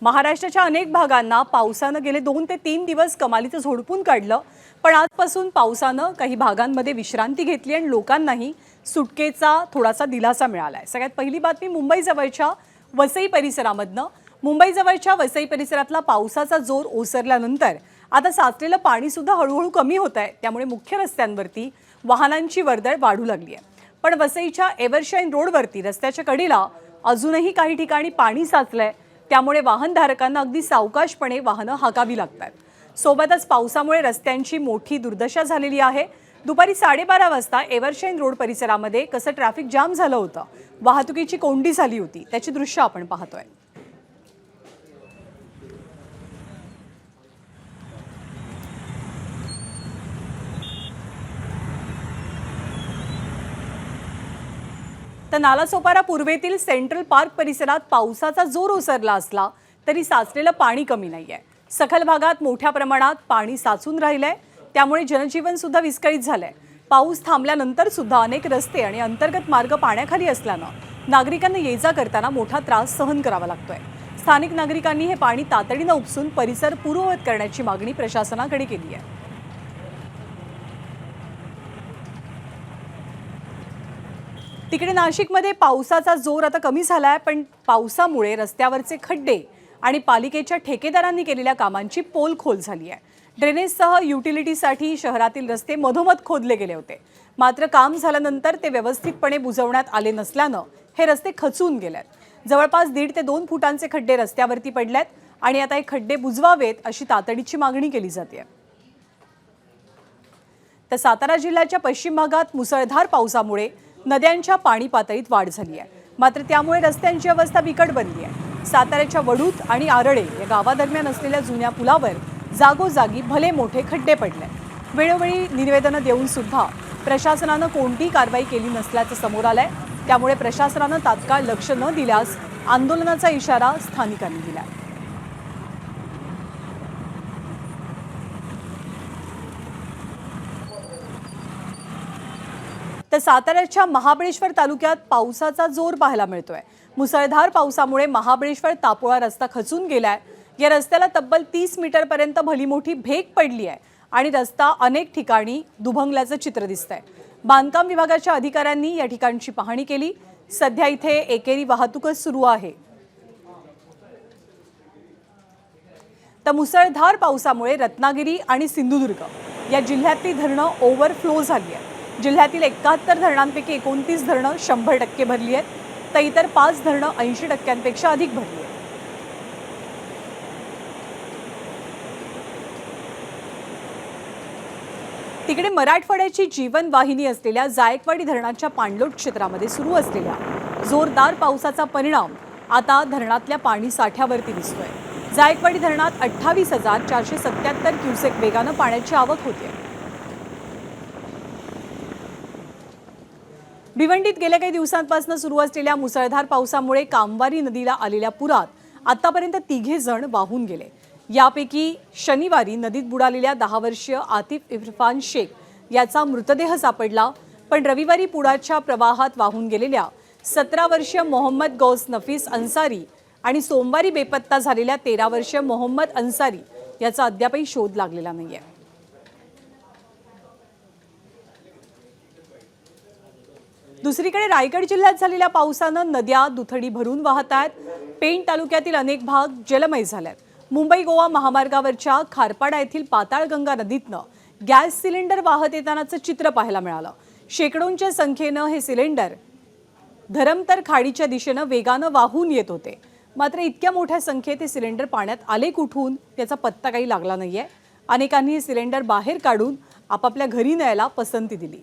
महाराष्ट्राच्या अनेक भागांना पावसानं गेले 2 ते 3 दिवस कमालीचं झोडपून काढलं, पण आजपासून पावसानं काही भागांमध्ये विश्रांती घेतली आणि लोकांनाही सुटकेचा थोडासा दिलासा मिळालाय। सगळ्यात पहिली बातमी मुंबईजवळच्या वसई परिसरामधनं। मुंबईजवळच्या वसई परिसरातला पावसाचा जोर ओसरल्यानंतर आता साचलेलं पाणी सुद्धा हळूहळू कमी होतंय, त्यामुळे मुख्य रस्त्यांवरती वाहनांची वर्दळ वाढू लागली आहे। पण वसईच्या एव्हरशाईन रोडवरती रस्त्याच्या कडेला अजूनही काही ठिकाणी पाणी साचलंय, त्यामुळे वाहनधारकांना अगदी सावकाशपणे वाहनं हाकावी लागतात। सोबतच पावसामुळे रस्त्यांची मोठी दुर्दशा झालेली आहे। दुपारी 12:30 वाजता एव्हरशाईन रोड परिसरामध्ये कसं ट्रॅफिक जाम झालं होतं, वाहतुकीची कोंडी झाली होती, त्याची दृश्य आपण पाहतोय। तर नालासोपारा पूर्वेतील सेंट्रल पार्क परिसरात पावसाचा जोर ओसरला असला तरी साचलेलं पाणी कमी नाहीये। सखल भागात मोठ्या प्रमाणात पाणी साचून राहिलंय, त्यामुळे जनजीवन सुद्धा विस्कळीत झालंय। पाऊस थांबल्यानंतर सुद्धा अनेक रस्ते आणि अंतर्गत मार्ग पाण्याखाली असल्यानं नागरिकांना ये-जा करताना मोठा त्रास सहन करावा लागतोय। स्थानिक नागरिकांनी हे पाणी तातडीनं उपसून परिसर पूर्ववत करण्याची मागणी प्रशासनाकडे केली आहे। तिकडे नाशिकमध्ये पावसाचा जोर आता कमी झालाय, पण पावसामुळे रस्त्यावरचे खड्डे आणि पालिकेच्या ठेकेदारांनी केलेल्या कामांची पोलखोल झाली आहे। ड्रेनेजसह युटिलिटीसाठी शहरातील रस्ते मधोमध खोदले गेले होते, मात्र काम झाल्यानंतर ते व्यवस्थितपणे बुजवण्यात आले नसल्यानं हे रस्ते खचून गेलेत। जवळपास 1.5 ते 2 फुटांचे खड्डे रस्त्यावरती पडलेत आणि आता हे खड्डे बुजवावेत अशी तातडीची मागणी केली जाते। तर सातारा जिल्ह्याच्या पश्चिम भागात मुसळधार पावसामुळे नद्यांच्या पाणी पातळीत वाढ झाली आहे, मात्र त्यामुळे रस्त्यांची अवस्था बिकट बनली आहे। साताऱ्याच्या वडूत आणि आरळे या गावादरम्यान असलेल्या जुन्या पुलावर जागोजागी भले मोठे खड्डे पडले। वेळोवेळी निवेदनं देऊन सुद्धा प्रशासनानं कोणतीही कारवाई केली नसल्याचं समोर आलंय, त्यामुळे प्रशासनानं तात्काळ लक्ष न दिल्यास आंदोलनाचा इशारा स्थानिकांनी दिलाय। तर साताऱ्याच्या महाबळेश्वर तालुक्यात पावसाचा जोर पाहायला मिळतोय। मुसळधार पावसामुळे महाबळेश्वर तापोळा रस्ता खचून गेलाय। या रस्त्याला तब्बल 30 मीटरपर्यंत भली मोठी भेग पडली आहे आणि रस्ता अनेक ठिकाणी दुभंगल्याचं चित्र दिसतंय। बांधकाम विभागाच्या अधिकाऱ्यांनी या ठिकाणची पाहणी केली। सध्या इथे एकेरी वाहतूकच सुरू आहे। तर मुसळधार पावसामुळे रत्नागिरी आणि सिंधुदुर्ग या जिल्ह्यातली धरणं ओव्हरफ्लो झाली आहेत। जिल्ह्यातील 71 धरणांपैकी 29 धरणं 100% भरली आहेत, तर इतर 5 धरणं 80%पेक्षा अधिक भरली आहेत। तिकडे मराठवाड्याची जीवनवाहिनी असलेल्या जायकवाडी धरणाच्या पाणलोट क्षेत्रामध्ये सुरू असलेल्या जोरदार पावसाचा परिणाम आता धरणातल्या पाणी साठ्यावरती दिसतोय। जायकवाडी धरणात 28,477 क्युसेक वेगानं पाण्याची आवक होते। भिवंडीत गेल्या काही दिवसांपासून सुरू असलेल्या मुसळधार पावसामुळे कामवारी नदीला आलेल्या पुरात आतापर्यंत 3 जण वाहून गेले। यापैकी शनिवारी नदीत बुडालेल्या 10 वर्षीय आतिफ इरफान शेख याचा मृतदेह सापडला, पण रविवारी पुराच्या प्रवाहात वाहून गेलेल्या 17 वर्षीय मोहम्मद गौस नफीस अन्सारी आणि सोमवारी बेपत्ता झालेल्या 13 वर्षीय मोहम्मद अन्सारी याचा अद्यापही शोध लागलेला नाहीये। दुसरीकडे रायगड जिल्ह्यात झालेल्या पावसानं नद्या दुथडी भरून वाहत आहेत। पेण तालुक्यातील अनेक भाग जलमय झालेत। मुंबई गोवा महामार्गावरच्या खारपाडा येथील पाताळगंगा नदीतनं गॅस सिलेंडर वाहत येतानाचं चित्र पाहायला मिळालं। शेकडोंच्या संख्येनं हे सिलेंडर धरमतर खाडीच्या दिशेनं वेगानं वाहून येत होते, मात्र इतक्या मोठ्या संख्येत हे सिलेंडर पाण्यात आले कुठून याचा पत्ता काही लागला नाहीये। अनेकांनी हे सिलेंडर बाहेर काढून आपापल्या घरी न्यायला पसंती दिली।